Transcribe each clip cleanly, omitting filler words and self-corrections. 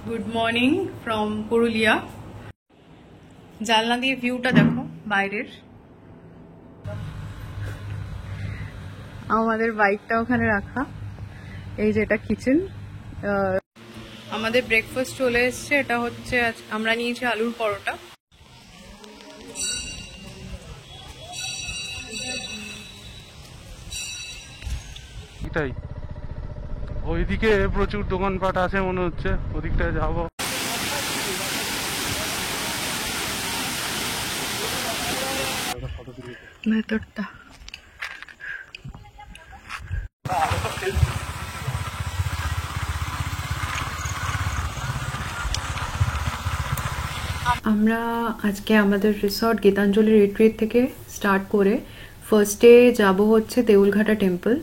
Good morning from Purulia. জানলা দিয়ে ভিউটা দেখো বাইরের। আমাদের বাইকটা ওখানে রাখা। এই যে এটা কিচেন। আমাদের ব্রেকফাস্ট চলে এসছে। এটা হচ্ছে আমরা নিয়েছি আলুর পরোটা। এটাই ওইদিকে প্রচুর দোকানপাট আছে মনে হচ্ছে, ওদিকটায় যাবো। ভেতরটা আমরা আজকে আমাদের রিসর্ট গীতাঞ্জলি রিট্রিট থেকে স্টার্ট করে ফার্স্টে যাব হচ্ছে দেউলঘাটা টেম্পল।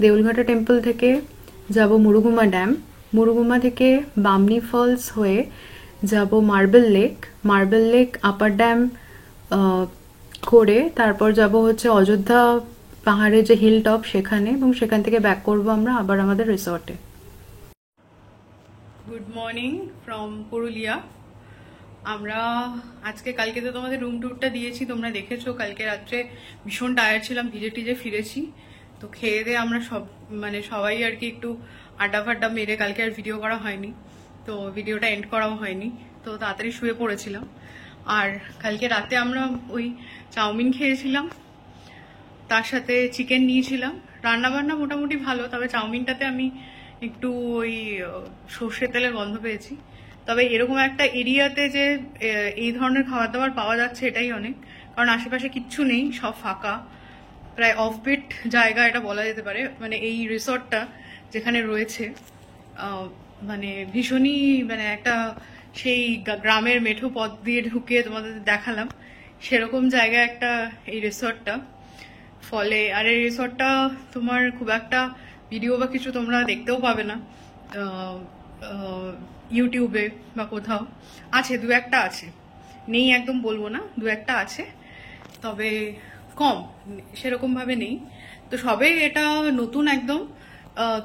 দেউলঘাটা টেম্পল থেকে যাব মুরুগুমা ড্যাম। মুরুগুমা থেকে বামনি ফলস হয়ে যাব Marble Lake. Marble Lake upper dam করে তারপর যাব হচ্ছে অযোধ্যা পাহাড়ের যে হিল টপ সেখানে, এবং সেখান থেকে ব্যাক করব আমরা আবার আমাদের রিসর্টে। Good morning from Purulia. আমরা কালকে তো তোমাদের রুম ট্যুরটা দিয়েছি, তোমরা দেখেছো। কালকে রাত্রে ভীষণ টায়ার্ড ছিলাম, ভিজে টিজে ফিরেছি। তো খেয়ে দিয়ে আমরা সবাই আর কি একটু আড্ডা ফাড্ডা মেরে কালকে আর ভিডিও করা হয়নি, তো ভিডিওটা এন্ড করাও হয়নি, তো তাড়াতাড়ি শুয়ে পড়েছিলাম। আর কালকে রাতে আমরা ওই চাউমিন খেয়েছিলাম, তার সাথে চিকেন নিয়েছিলাম। রান্নাবান্না মোটামুটি ভালো, তবে চাউমিনটাতে আমি একটু ওই সর্ষের তেলের গন্ধ পেয়েছি। তবে এরকম একটা এরিয়াতে যে এই ধরনের খাবার দাবার পাওয়া যাচ্ছে এটাই অনেক, কারণ আশেপাশে কিচ্ছু নেই, সব ফাঁকা, প্রায় অফবিট জায়গা এটা বলা যেতে পারে। মানে এই রিসর্টটা যেখানে রয়েছে ভীষণই একটা সেই গ্রামের মেঠো পথ দিয়ে ঢুকে তোমাদের দেখালাম, সেরকম জায়গায় একটা এই রিসর্টটা। ফলে আর এই রিসর্টটা তোমার খুব একটা ভিডিও বা কিছু তোমরা দেখতেও পাবে না ইউটিউবে বা কোথাও। আছে দু একটা আছে, নেই একদম বলবো না, দু একটা আছে, তবে কম, সেরকম ভাবে নেই। তো সবে এটা নতুন একদম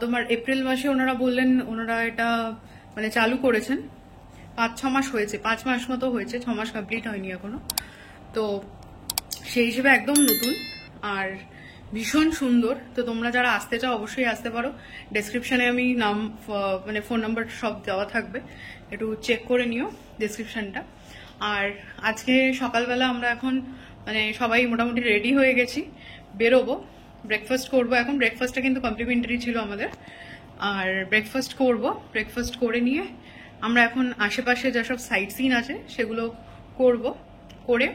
তোমার এপ্রিল মাসে ওনারা বললেন, ওনারা এটা চালু করেছেন। 5-6 মাস হয়েছে, 5 মাস মতো হয়েছে, 6 মাস কমপ্লিট হয়নি এখনো। তো সেই হিসেবে একদম নতুন আর ভীষণ সুন্দর। তো তোমরা যারা আসতে চাও অবশ্যই আসতে পারো। ডেসক্রিপশনে আমি নাম ফোন নাম্বার সব দেওয়া থাকবে, একটু চেক করে নিও ডেসক্রিপশনটা। আর আজকে সকালবেলা আমরা এখন সবাই মোটামুটি রেডি হয়ে গেছি, বেরোবো, ব্রেকফাস্ট করবো। এখন ব্রেকফাস্টটা কিন্তু কমপ্লিমেন্টারি ছিল আমাদের, আর ব্রেকফাস্ট করব। ব্রেকফাস্ট করে নিয়ে আমরা এখন আশেপাশে যেসব সাইট সিন আছে সেগুলো করে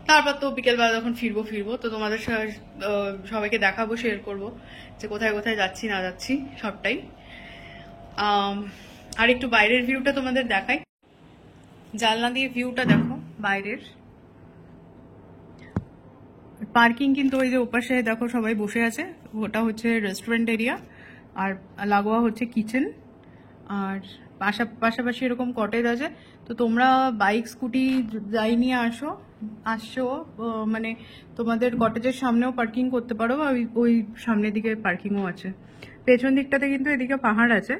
তারপর তো বিকেলবেলা যখন ফিরবো তো তোমাদের সবাইকে দেখাবো, শেয়ার করবো যে কোথায় কোথায় যাচ্ছি না যাচ্ছি সবটাই। আর একটু বাইরের ভিউটা তোমাদের দেখাই। জানলা দিয়ে ভিউটা দেখো বাইরের। পার্কিং কিন্তু ওই যে ওপাশে দেখো সবাই বসে আছে, ওটা হচ্ছে রেস্টুরেন্ট এরিয়া, আর লাগোয়া হচ্ছে কিচেন, আর পাশাপাশি এরকম কটেজ আছে। তো তোমরা বাইক স্কুটি যাই নিয়ে আসছো তোমাদের কটেজের সামনেও পার্কিং করতে পারো, বা ওই সামনের দিকে পার্কিংও আছে। পেছন দিকটাতে কিন্তু এদিকে পাহাড় আছে।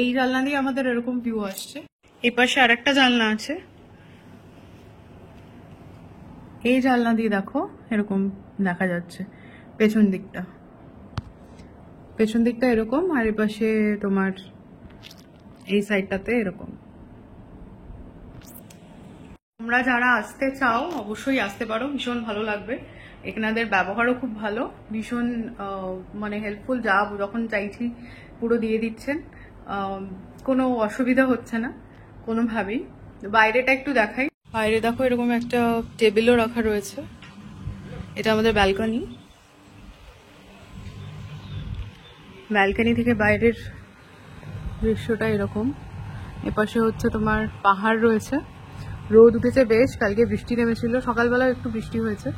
এই জানলা দিয়ে আমাদের এরকম ভিউ আসছে। এই পাশে আরেকটা জানলা আছে, এই জানলা দিয়ে দেখো এরকম দেখা যাচ্ছে পেছন দিকটা এরকম, আর এ পাশে তোমার এই সাইডটাতে এরকম। তোমরা যারা আসতে চাও অবশ্যই আসতে পারো, ভীষণ ভালো লাগবে। এখানের ব্যবহারও খুব ভালো, ভীষণ হেল্পফুল। যখন চাইছি পুরো দিয়ে দিচ্ছেন, কোনো অসুবিধা হচ্ছে না কোনোভাবেই। বাইরেটা একটু দেখাই। বাইরে দেখো এরকম একটা টেবিলও রাখা রয়েছে, এটা আমাদের ব্যালকনি। ব্যালকনি থেকে বাইরের দৃশ্যটা এরকম। এপাশে হচ্ছে তোমার পাহাড় রয়েছে, রোদ উঠেছে বেশ, কালকে বৃষ্টি নেমেছিল, সকালবেলা একটু বৃষ্টি হয়েছে।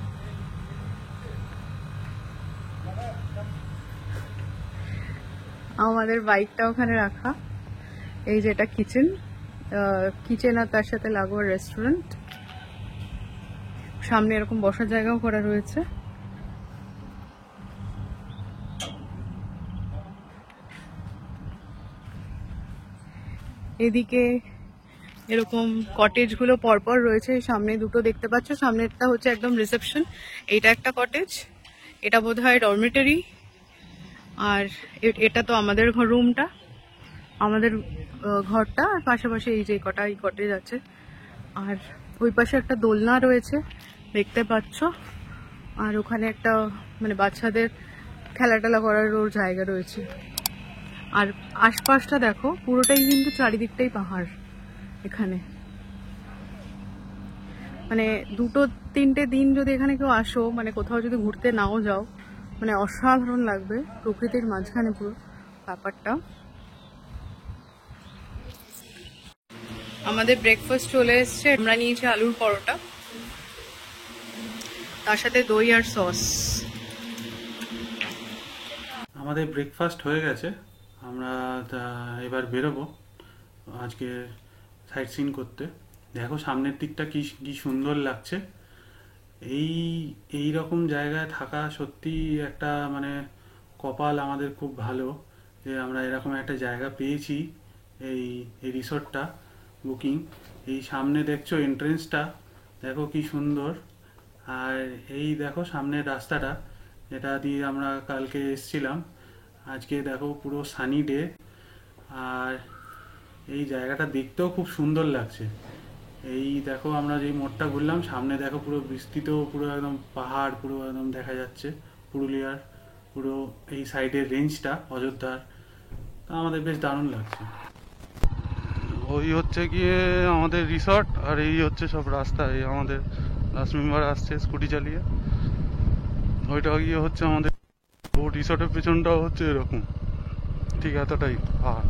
আমাদের বাইকটা ওখানে রাখা। এই যে এটা কিচেন আর তার সাথে লাগোয়া রেস্টুরেন্ট। সামনে এরকম বসার জায়গাও করা রয়েছে। এদিকে এরকম কটেজ গুলো পরপর রয়েছে, সামনে দুটো দেখতে পাচ্ছ, সামনেরটা হচ্ছে একদম রিসেপশন, এইটা একটা কটেজ, এটা বোধহয় ডরমিটরি, আর এটা তো আমাদের রুমটা, আমাদের ঘরটা, আর পাশাপাশি এই যে কটা এই কটেজ আছে, আর ওই পাশে একটা দোলনা রয়েছে দেখতে পাচ্ছ, আর ওখানে একটা মানে বাচ্চাদের খেলা টেলা করার ওর জায়গা রয়েছে। আর আশপাশটা দেখো, পুরোটাই কিন্তু চারিদিকটাই পাহাড় এখানে। মানে 2-3 দিন যদি এখানে কেউ আসো, মানে কোথাও যদি ঘুরতে নাও যাও, মানে অসাধারণ লাগবে, প্রকৃতির মাঝখানে পুরো ব্যাপারটা। আমাদের ব্রেকফাস্ট চলে এসছে, আমরা নিয়েছি আলুর পরোটা, তার সাথে দই আর সস। আমাদের ব্রেকফাস্ট হয়ে গেছে, আমরা এবার বেরোবো আজকে সাইট সিন করতে। দেখো সামনের দিকটা কি কি সুন্দর লাগছে। এই রকম জায়গায় থাকা সত্যি একটা মানে কপাল আমাদের খুব ভালো যে আমরা এরকম একটা জায়গা পেয়েছি। এই রিসোর্টটা বুকিং, এই সামনে দেখছো এন্ট্রেন্সটা, দেখো কি সুন্দর। আর এই দেখো সামনের রাস্তাটা যেটা দিয়ে আমরা কালকে এসছিলাম, আজকে দেখো পুরো সানি ডে, আর এই জায়গাটা দেখতেও খুব সুন্দর লাগছে। এই দেখো আমরা যেই মোড়টা ঘুরলাম, সামনে দেখো পুরো বিস্তৃত, পুরো একদম পাহাড় পুরো একদম দেখা যাচ্ছে, পুরুলিয়ার পুরো এই সাইডের রেঞ্জটা অযোধ্যার, আমাদের বেশ দারুণ লাগছে। ওই হচ্ছে গিয়ে আমাদের রিসর্ট, আর এই হচ্ছে সব রাস্তা। এই আমাদের লাস্ট মেম্বার আসছে স্কুটি চালিয়ে, ওইটা গিয়ে হচ্ছে আমাদের রিসর্টের পেছনটাও হচ্ছে এরকম, ঠিক এতটাই পাহাড়।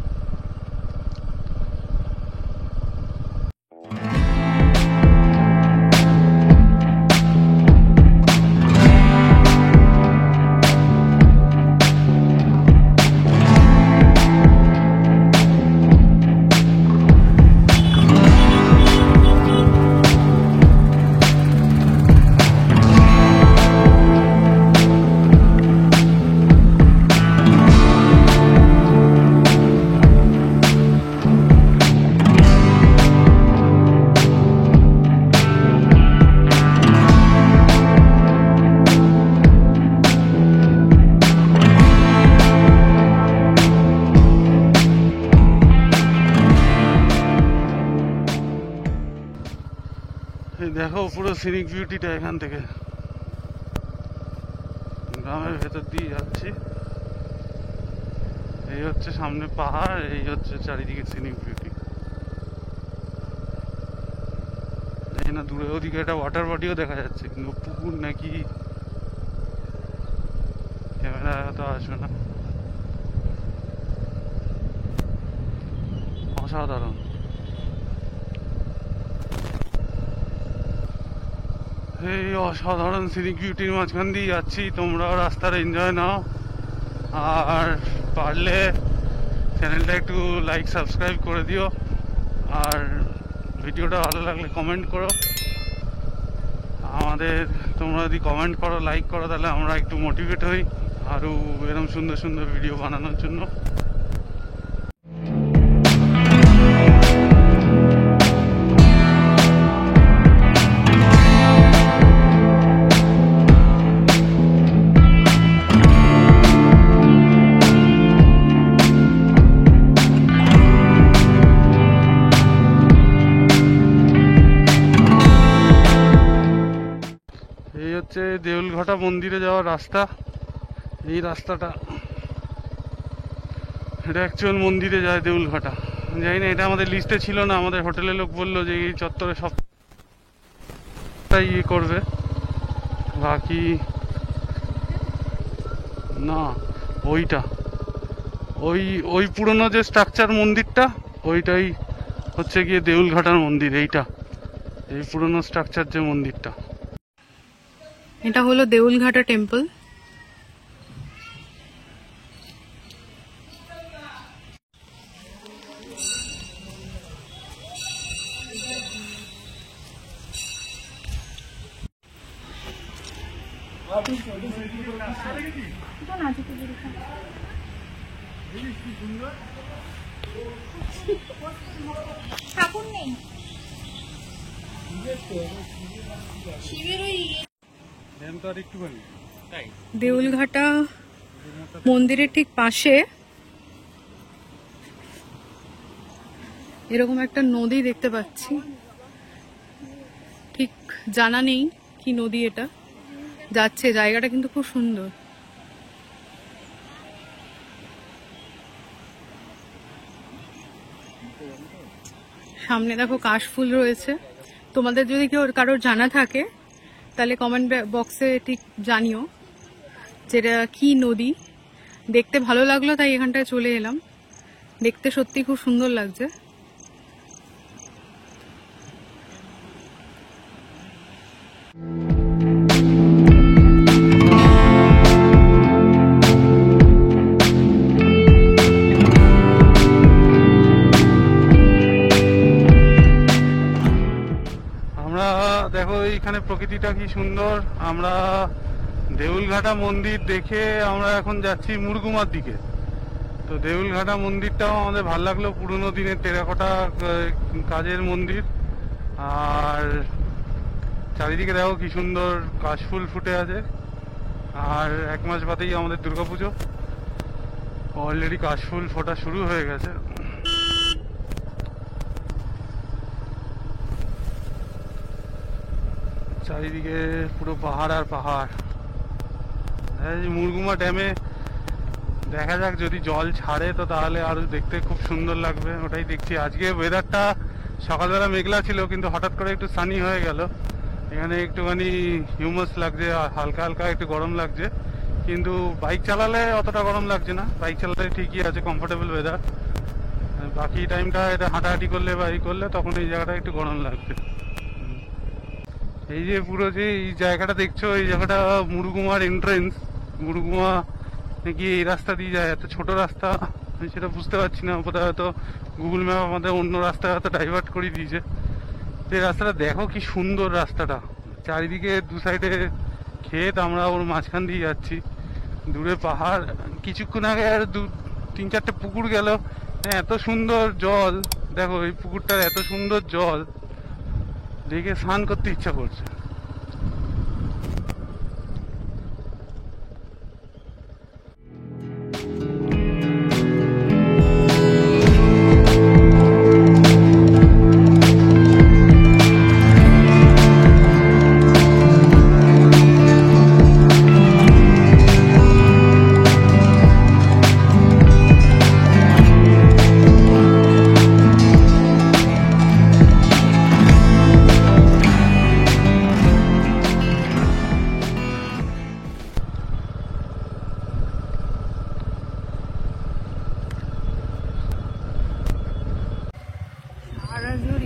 দেখো পুরো সিনিক বিউটিটা এখান থেকে, গ্রামের ভেতর দিয়ে যাচ্ছি। এই হচ্ছে সামনে পাহাড়, এই হচ্ছে চারিদিকে সিনিক বিউটি। এই না দূরে ওদিকে একটা ওয়াটার বডিও দেখা যাচ্ছে, কিন্তু পুকুর নাকি ক্যামেরা তো আসবে না। অসাধারণ। এই অসাধারণ সিনিক বিউটির মাঝখান দিয়ে যাচ্ছি, তোমরাও রাস্তার এনজয় নাও, আর পারলে চ্যানেলটা একটু লাইক সাবস্ক্রাইব করে দিও, আর ভিডিওটা ভালো লাগলে কমেন্ট করো আমাদের। তোমরা যদি কমেন্ট করো, লাইক করো, তাহলে আমরা একটু মোটিভেট হই আরও এরকম সুন্দর সুন্দর ভিডিও বানানোর জন্য। এই হচ্ছে দেউলঘাটা মন্দিরে যাওয়ার রাস্তা, এই রাস্তাটা, এটা অ্যাকচুয়াল মন্দিরে যায় দেউলঘাটা। জানি না, এটা আমাদের লিস্টে ছিল না, আমাদের হোটেলের লোক বললো যে এই চত্বরে সবটাই ইয়ে করবে, বাকি না। ওইটা ওই পুরনো যে স্ট্রাকচার মন্দিরটা, ওইটাই হচ্ছে গিয়ে দেউলঘাটার মন্দির। এইটা এই পুরনো স্ট্রাকচার যে মন্দিরটা, এটা হলো দেউলঘাটা টেম্পল। ঠাকুর নেই, শিবের ওই দেউলঘাটা মন্দিরের ঠিক পাশে এরকম একটা নদী দেখতে পাচ্ছি, ঠিক জানা নেই কি নদী এটা, যাচ্ছে। জায়গাটা কিন্তু খুব সুন্দর। সামনে দেখো কাশফুল রয়েছে। তোমাদের যদি কেউ কারোর জানা থাকে তাহলে কমেন্ট বক্সে ঠিক জানিও যেটা কি নদী। দেখতে ভালো লাগলো তাই এখানটায় চলে এলাম। দেখতে সত্যি খুব সুন্দর লাগছে। আমরা দেখো এইখানে প্রকৃতিটা কি সুন্দর। আমরা দেউলঘাটা মন্দির দেখে আমরা এখন যাচ্ছি মুরগুমার দিকে। তো দেউলঘাটা মন্দিরটাও আমাদের ভালো লাগলো, পুরনো দিনের টেরাকোটা কাজের মন্দির। আর চারিদিকে দেখো কি সুন্দর কাশফুল ফুটে আছে। আর 1 মাস বাদেই আমাদের দুর্গাপুজো, অলরেডি কাশফুল ফোটা শুরু হয়ে গেছে। চারিদিকে পুরো পাহাড় আর পাহাড়। এই মুরগুমা ড্যামে দেখা যাক, যদি জল ছাড়ে তো তাহলে আরো দেখতে খুব সুন্দর লাগবে, ওটাই দেখছি। আজকে ওয়েদারটা সকালবেলা মেঘলা ছিল, কিন্তু হঠাৎ করে একটু সানি হয়ে গেল। এখানে একটুখানি হিউমাস লাগছে, আর হালকা হালকা একটু গরম লাগছে, কিন্তু বাইক চালালে অতটা গরম লাগছে না। বাইক চালালে ঠিকই আছে, কমফোর্টেবল ওয়েদার। বাকি টাইমটা এটা হাঁটাহাঁটি করলে বা এই করলে তখন এই জায়গাটা একটু গরম লাগছে। এই যে পুরো যে এই জায়গাটা দেখছো, এই জায়গাটা মুরগুমার এন্ট্রেন্স। মুরগুমা নাকি এই রাস্তা দিয়ে যায়, এত ছোট রাস্তা আমি সেটা বুঝতে পারছি না। বোধহয় হয়তো গুগল ম্যাপ আমাদের অন্য রাস্তায় হয়তো ডাইভার্ট করে দিয়েছে। এই রাস্তাটা দেখো কি সুন্দর রাস্তাটা, চারিদিকে দু সাইডে ক্ষেত, আমরা ওর মাঝখান দিয়ে যাচ্ছি। দূরে পাহাড়, কিছুক্ষণ আগে আর 2-3-4টে পুকুর গেল। এত সুন্দর জল, দেখো এই পুকুরটার এত সুন্দর জল দেখে স্নান করতে ইচ্ছা করছে।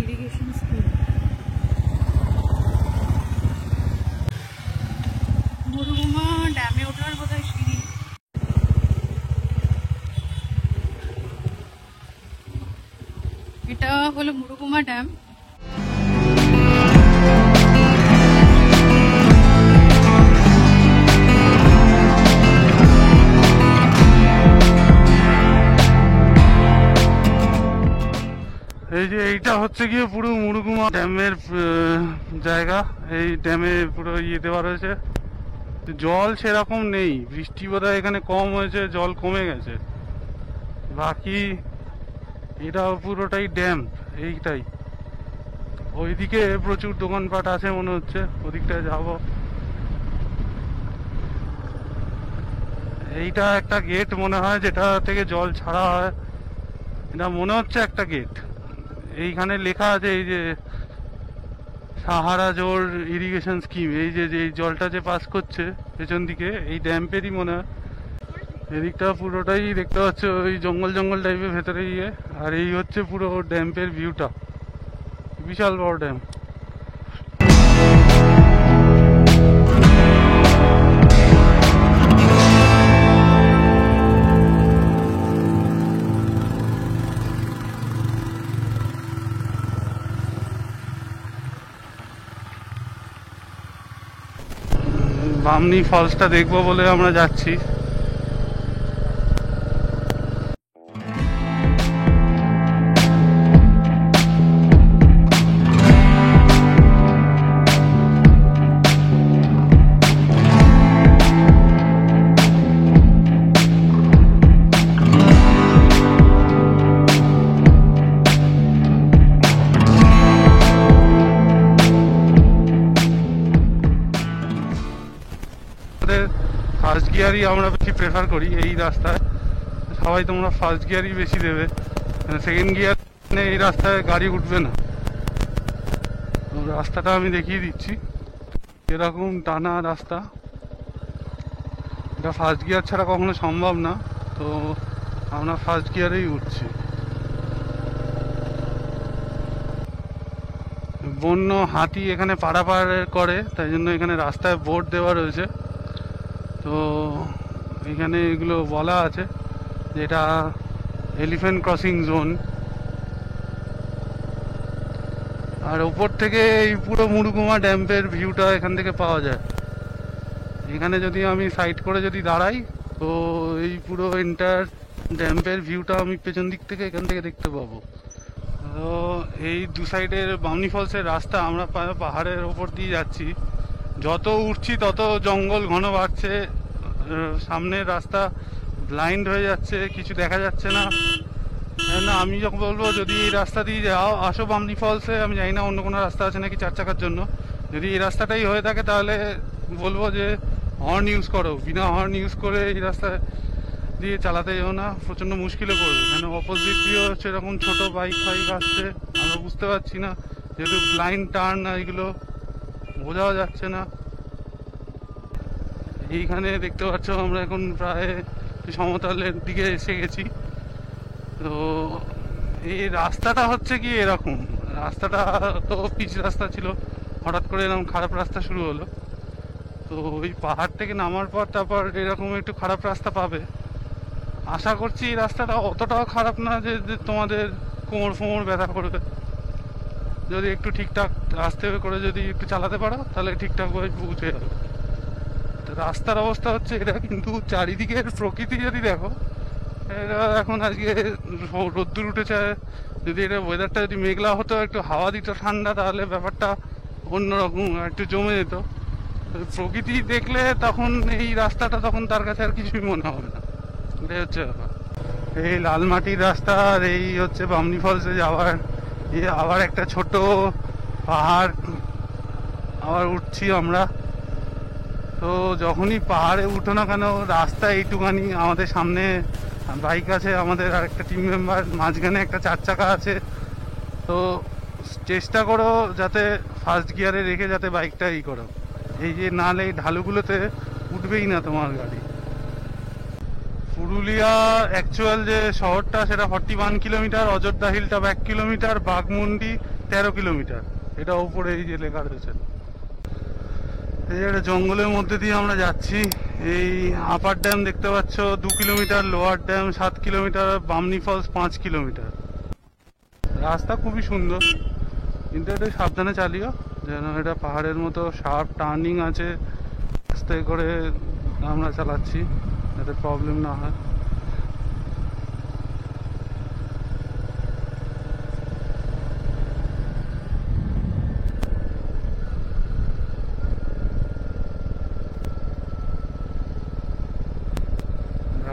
ইরিগেশন স্কিম, মুরগুমা ড্যামে ওঠার বোধহয় সিঁড়ি। এটা হলো মুরগুমা ড্যাম। এই যে এইটা হচ্ছে গিয়ে পুরো মুরগুমা ড্যামের জায়গা। এই ড্যামে পুরো ইয়ে দেওয়া রয়েছে, জল সেরকম নেই, বৃষ্টি বোধহয় এখানে কম হয়েছে, জল কমে গেছে। বাকি এটা পুরোটাই ড্যাম। এইটাই, ওইদিকে প্রচুর দোকানপাট আছে মনে হচ্ছে, ওদিকটায় যাব। এইটা একটা গেট মনে হয়, যেটা থেকে জল ছাড়া হয়। এটা মনে হচ্ছে একটা গেট। এইখানে লেখা আছে এই যে সাহারা জোর ইরিগেশন স্কিম। এই যে এই জলটা যে পাস করছে পেছন দিকে, এই ড্যাম্পেরই মনে হয়। এদিকটা পুরোটাই দেখতে পাচ্ছ ওই জঙ্গল জঙ্গল টাইপের ভেতরে গিয়ে। আর এই হচ্ছে পুরো ড্যাম্পের ভিউটা, বিশাল বড় ড্যাম। বামনি ফলসটা দেখবো বলে আমরা যাচ্ছি। আমরা বেশি প্রেফার করি এই রাস্তায়। সবাই তোমরা ফার্স্ট গিয়ারই বেশি দেবে, সেকেন্ড গিয়ার এই রাস্তায় গাড়ি উঠবে না। তো রাস্তাটা আমি দেখিয়ে দিচ্ছি, এরকম টানা রাস্তা, এটা ফার্স্ট গিয়ার ছাড়া কখনো সম্ভব না। তো আমরা ফার্স্ট গিয়ারেই উঠছি। বন্য হাতি এখানে পারাপার করে, তাই জন্য এখানে রাস্তায় বোর্ড দেওয়া রয়েছে। তো এখানে এগুলো বলা আছে যে এটা এলিফ্যান্ট ক্রসিং জোন। আর উপর থেকে এই পুরো মুরুগুমা ড্যামের ভিউটা এখান থেকে পাওয়া যায়। এখানে যদি আমি সাইড করে যদি দাঁড়াই, তো এই পুরো এন্টার ড্যামের ভিউটা আমি পেছন দিক থেকে এখান থেকে দেখতে পাবো। তো এই দু সাইডের বামনি ফলসের রাস্তা, আমরা পাহাড়ের ওপর দিয়ে যাচ্ছি। যত উঠছি তত জঙ্গল ঘন বাড়ছে, সামনের রাস্তা ব্লাইন্ড হয়ে যাচ্ছে, কিছু দেখা যাচ্ছে না। আমি যখন বলবো যদি এই রাস্তা দিয়ে যাও আসো বামনি ফলসে, আমি জানি না অন্য কোনো রাস্তা আছে নাকি 4 চাকার জন্য। যদি এই রাস্তাটাই হয়ে থাকে তাহলে বলবো যে হর্ন ইউজ করো, বিনা হর্ন ইউজ করে এই রাস্তায় দিয়ে চালাতে যাও না, প্রচণ্ড মুশকিলে পড়বে। কেন অপোজিট দিয়ে হচ্ছে এরকম ছোট বাইক ফাইক আসছে, আমরা বুঝতে পারছি না, যেহেতু ব্লাইন্ড টার্ন এগুলো বোঝাও যাচ্ছে না। এইখানে দেখতে পাচ্ছ আমরা এখন প্রায় সমতলের দিকে এসে গেছি। তো এই রাস্তাটা হচ্ছে কি এরকম, রাস্তাটা তো পিচ রাস্তা ছিল, হঠাৎ করে এরকম খারাপ রাস্তা শুরু হলো। তো ওই পাহাড় থেকে নামার পর তারপর এরকম একটু খারাপ রাস্তা পাবে। আশা করছি এই রাস্তাটা অতটাও খারাপ না যে তোমাদের কোমর ফোমর ব্যথা করবে। যদি একটু ঠিকঠাক আস্তে করে যদি একটু চালাতে পারো তাহলে ঠিকঠাকভাবে পৌঁছে যাবে। রাস্তার অবস্থা হচ্ছে এটা, কিন্তু চারিদিকের প্রকৃতি যদি দেখো, এটা এখন আজকে রোদ্দুর উঠেছে, যদি এটা ওয়েদারটা যদি মেঘলা হতো, একটু হাওয়া দিত ঠান্ডা, তাহলে ব্যাপারটা অন্যরকম একটু জমে যেত। প্রকৃতি দেখলে তখন এই রাস্তাটা তখন তার কাছে আর কিছুই মনে হবে না। এটাই হচ্ছে ব্যাপার। এই লাল মাটির রাস্তা, আর এই হচ্ছে বামনি ফলসে যাওয়ার আবার একটা ছোট পাহাড় আবার উঠছি আমরা। তো যখনই পাহাড়ে উঠো না কেন, রাস্তা এইটুখানি, আমাদের সামনে বাইক আছে, আমাদের আর একটা টিম মেম্বার, মাঝখানে একটা 4 চাকা আছে। তো চেষ্টা করো যাতে ফার্স্ট গিয়ারে রেখে যাতে বাইকটা করো, এই যে নালে এই ঢালুগুলোতে উঠবেই না তোমার গাড়ি। পুরুলিয়া অ্যাকচুয়াল যে শহরটা সেটা 41 kilometre, Ayodhya hilltop 1 kilometre, Baghmundi 13 kilometre. এটা উপরে এই যে লেখা রয়েছে। এই একটা জঙ্গলের মধ্যে দিয়ে আমরা যাচ্ছি। এই আপার ড্যাম দেখতে পাচ্ছ 2 kilometre, lower dam 7 kilometre, Bamni Falls 5 kilometre. রাস্তা খুবই সুন্দর, কিন্তু একটু সাবধানে চালিও, যেন এটা পাহাড়ের মতো শার্প টার্নিং আছে, আস্তে করে আমরা চালাচ্ছি যাতে প্রবলেম না হয়।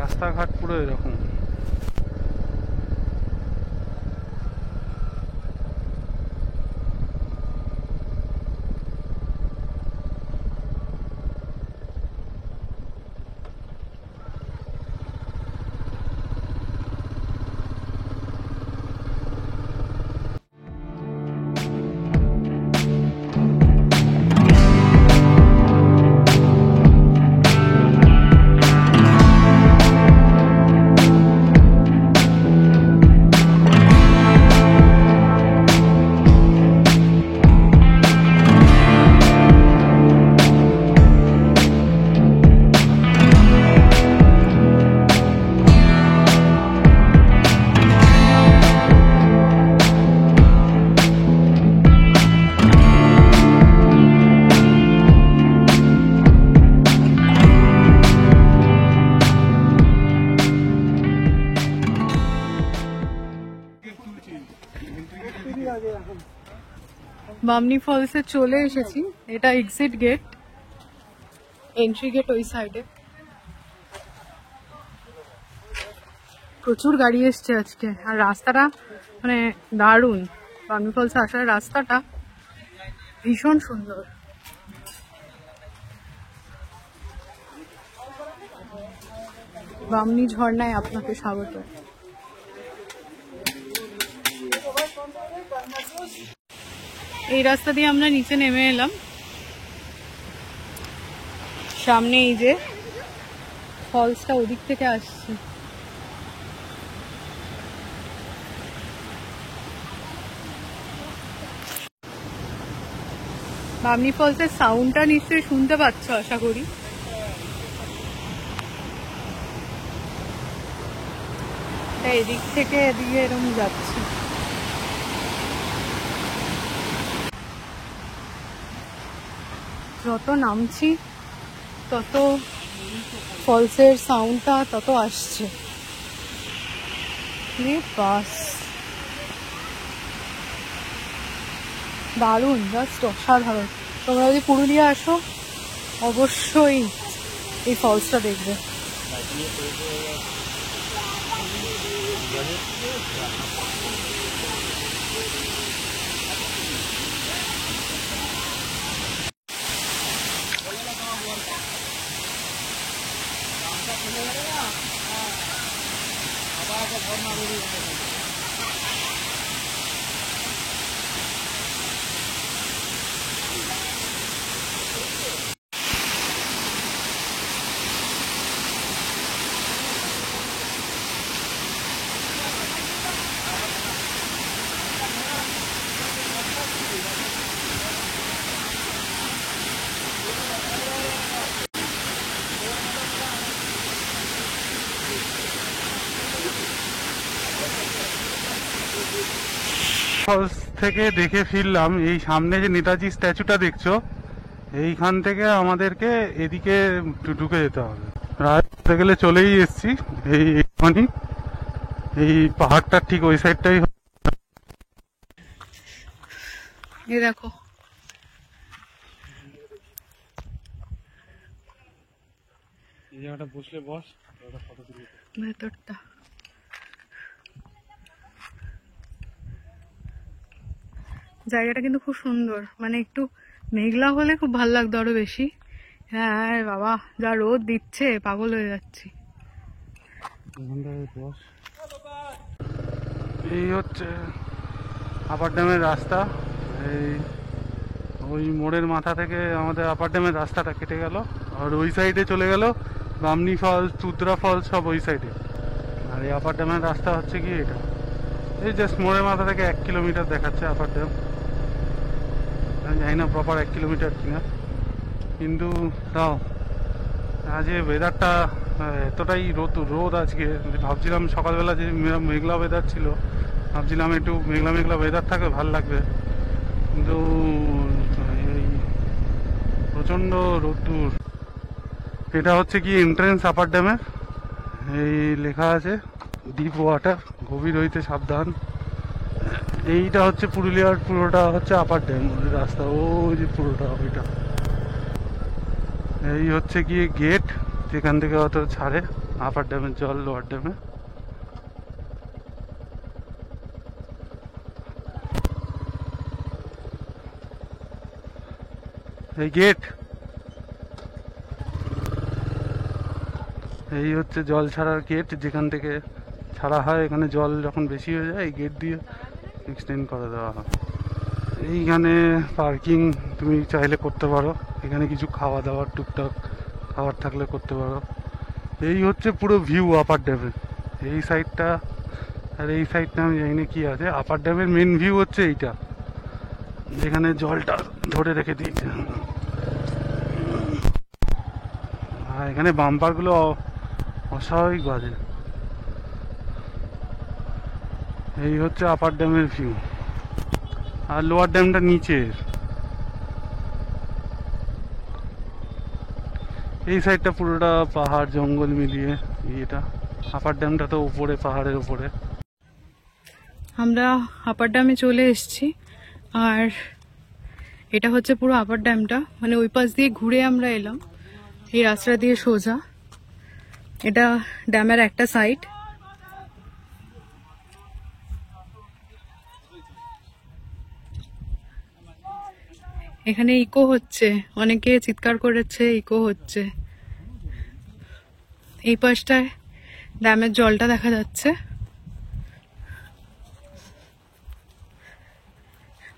রাস্তাঘাট পুরো এরকম। বামনি ফলসে চলে এসেছি, এটা এক্সিট গেট, এন্ট্রি গেট ওই সাইডে। প্রচুর গাড়ি এসছে আজকে, আর রাস্তাটা মানে দারুণ। বামনি ফলসে আসার রাস্তাটা ভীষণ সুন্দর। বামনি ঝর্ণায় আপনাকে স্বাগত। এই রাস্তা দিয়ে আমরা নিচে নেমে এলাম। সামনে এই যে ফলসটা ওদিক থেকে আসছে। বামনি ফলসের সাউন্ডটা নিশ্চয়ই শুনতে পাচ্ছ আশা করি। এদিক থেকে এদিকে এরকম যাচ্ছে। যত নামছি তত ফলসের সাউন্ডটা তত আসছে। বাস দারুণ, জাস্ট অসাধারণ। তোমরা যদি পুরুলিয়া আসো অবশ্যই এই ফলসটা দেখবে। ফলস থেকে দেখে ফিরলাম। এই সামনে যে নেতাজি স্ট্যাচুটা দেখছো, এইখান থেকে আমাদেরকে এদিকে ঢুকে যেতে হবে। রাস্তা গেলে চলেই এসছি। এইখানে এই পাহাড়টা ঠিক ওই সাইডটাই। এই দেখো এই জায়গাটা বসলে বস, ভেতরটা। জায়গাটা কিন্তু খুব সুন্দর, মানে একটু মেঘলা হলে খুব ভালো লাগতো আরো বেশি। হ্যাঁ বাবা, যা রোদ দিচ্ছে পাগল হয়ে যাচ্ছি। এই হচ্ছে আপার ড্যামের রাস্তা। এই ওই মোড়ের মাথা থেকে আমাদের আপার ড্যামের রাস্তাটা কেটে গেল, আর ওই সাইডে চলে গেল বামনি ফলস, চুদ্রা ফলস, সব ওই সাইডে। আর এই আপার ড্যামের রাস্তা হচ্ছে কি এটা। এই জাস্ট মোড়ের মাথা থেকে 1 কিলোমিটার দেখাচ্ছে আপার ড্যাম। জানি না প্রপার 1 কিলোমিটার কিনা, কিন্তু তাও আজ ওয়েদারটা এতটাই রোদ আজকে। ভাবছিলাম সকালবেলা যে মেঘলা ওয়েদার ছিল, ভাবছিলাম একটু মেঘলা মেঘলা ওয়েদার থাকবে ভাল লাগবে, কিন্তু এই প্রচণ্ড রোদ্দুর। এটা হচ্ছে কি এন্ট্রেন্স আপার ড্যামের। এই লেখা আছে ডিপ ওয়াটার, গভীর হইতে সাবধান। এইটা হচ্ছে পুরুলিয়ার পুরোটা হচ্ছে আপার ড্যাম রাস্তা, ওই যে পুরোটা ওইটা। এই হচ্ছে গিয়ে গেট, যেখান থেকে হয়তো ছাড়ে আপার ড্যামের জল লোয়ার ড্যামে। এই গেট, এই হচ্ছে জল ছাড়ার গেট, যেখান থেকে ছাড়া হয়। এখানে জল যখন বেশি হয়ে যায় এই গেট দিয়ে এক্সটেন্ড করে দেওয়া হয়। এইখানে পার্কিং তুমি চাইলে করতে পারো, এখানে কিছু খাওয়া দাওয়ার টুকটাক খাবার থাকলে করতে পারো। এই হচ্ছে পুরো ভিউ আপার ড্যামের এই সাইডটা। আর এই সাইডটা আমি জানি না কি আছে। আপার ড্যামের মেন ভিউ হচ্ছে এইটা, যেখানে জলটা ধরে রেখে দিয়েছে। আর এখানে বাম্পারগুলো অস্বাভাবিক বাজে। এই হচ্ছে আপার ড্যামের ভিউ, আর লোয়ার ড্যামটা নিচের। এই সাইডটা পুরোটা পাহাড় জঙ্গল মিলিয়ে। এটা আপার ড্যামটা তো উপরে, পাহাড়ের উপরে। আমরা আপার ড্যামে চলে এসেছি, আর এটা হচ্ছে পুরো আপার ড্যামটা। মানে ওই পাশ দিয়ে ঘুরে আমরা এলাম এই রাস্তা দিয়ে সোজা। এটা ড্যামের একটা সাইড। এখানে ইকো হচ্ছে, অনেকে চিৎকার করেছে, ইকো হচ্ছে। এই পাশটায় ড্যামের জলটা দেখা যাচ্ছে।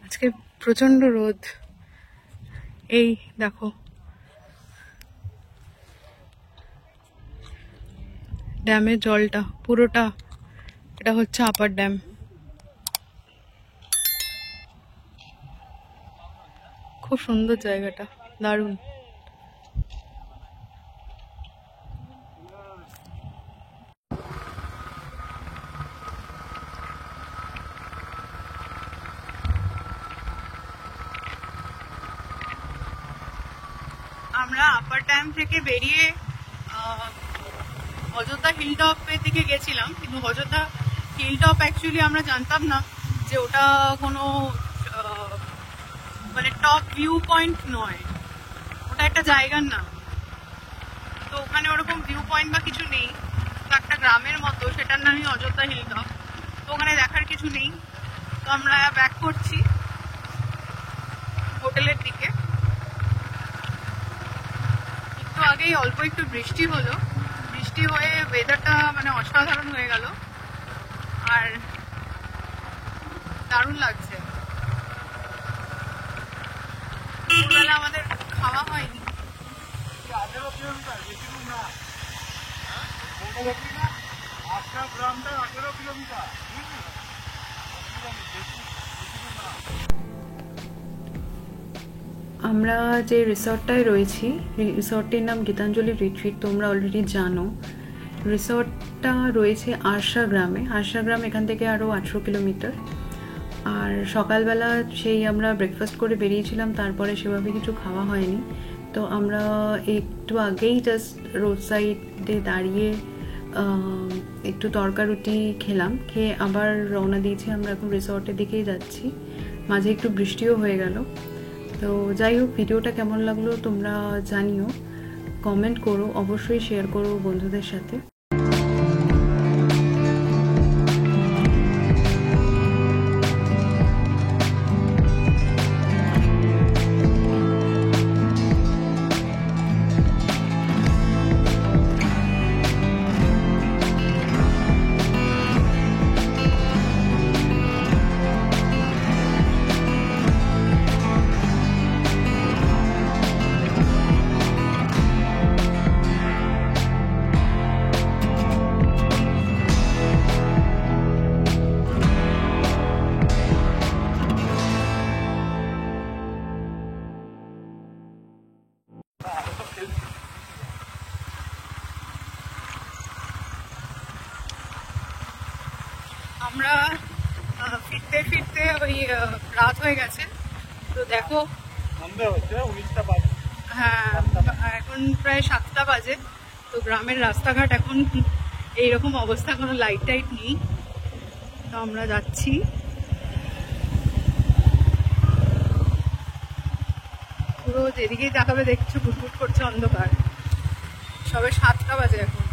আজকে প্রচন্ড রোদ। এই দেখো ড্যামের জলটা পুরোটা, এটা হচ্ছে আপার ড্যাম। খুব সুন্দর জায়গাটা, দারুণ। আমরা আপার ড্যাম থেকে বেরিয়ে অযোধ্যা হিল টপের দিকে গেছিলাম, কিন্তু অযোধ্যা হিল টপ অ্যাকচুয়ালি আমরা জানতাম না যে ওটা কোনো মানে টপ ভিউ পয়েন্ট নয়, ওটা একটা জায়গার নাম। তো ওখানে ওরকম ভিউ পয়েন্ট বা কিছু নেই, তো একটা গ্রামের মতো, সেটার নামই অযোধ্যা হিল টপ। তো ওখানে দেখার কিছু নেই। তো আমরা ব্যাক করছি হোটেলের দিকে। একটু আগেই অল্প একটু বৃষ্টি হলো, বৃষ্টি হয়ে ওয়েদারটা মানে অসাধারণ হয়ে গেল, আর দারুণ লাগছে। দুপুরবেলা আমাদের খাওয়া হয়নি। আমরা যে রিসর্টটায় রয়েছি, রিসর্টটির নাম গীতাঞ্জলি রিট্রিট, তোমরা অলরেডি জানো। রিসর্টটা রয়েছে আরশা গ্রামে। আরশা গ্রাম এখান থেকে আরও 18 কিলোমিটার। আর সকালবেলা সেই আমরা ব্রেকফাস্ট করে বেরিয়েছিলাম, তারপরে সেভাবে কিছু খাওয়া হয়নি। তো আমরা একটু আগেই জাস্ট রোড সাইডে দাঁড়িয়ে একটু তড়কা রুটি খেলাম, খেয়ে আবার রওনা দিয়েছি। আমরা এখন রিসর্টের দিকেই যাচ্ছি। মাঝে একটু বৃষ্টিও হয়ে গেল। তো যাই হোক, ভিডিওটা কেমন লাগলো তোমরা জানিও, কমেন্ট করো, অবশ্যই শেয়ার করো বন্ধুদের সাথে। আমরা ফিরতে ফিরতে ওই রাত হয়ে গেছে। তো দেখো, হ্যাঁ এখন প্রায় 7টা বাজে। তো গ্রামের রাস্তাঘাট এখন এইরকম অবস্থা, কোনো লাইট টাইট নেই। তো আমরা যাচ্ছি। পুরো যেদিকেই তাকাবে দেখছো ঘুটঘুট করছে অন্ধকার। সবে 7টা বাজে, এখন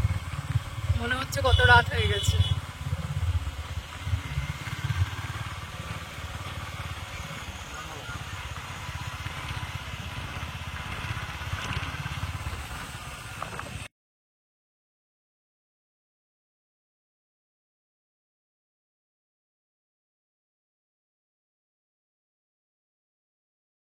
মনে হচ্ছে কত রাত হয়ে গেছে।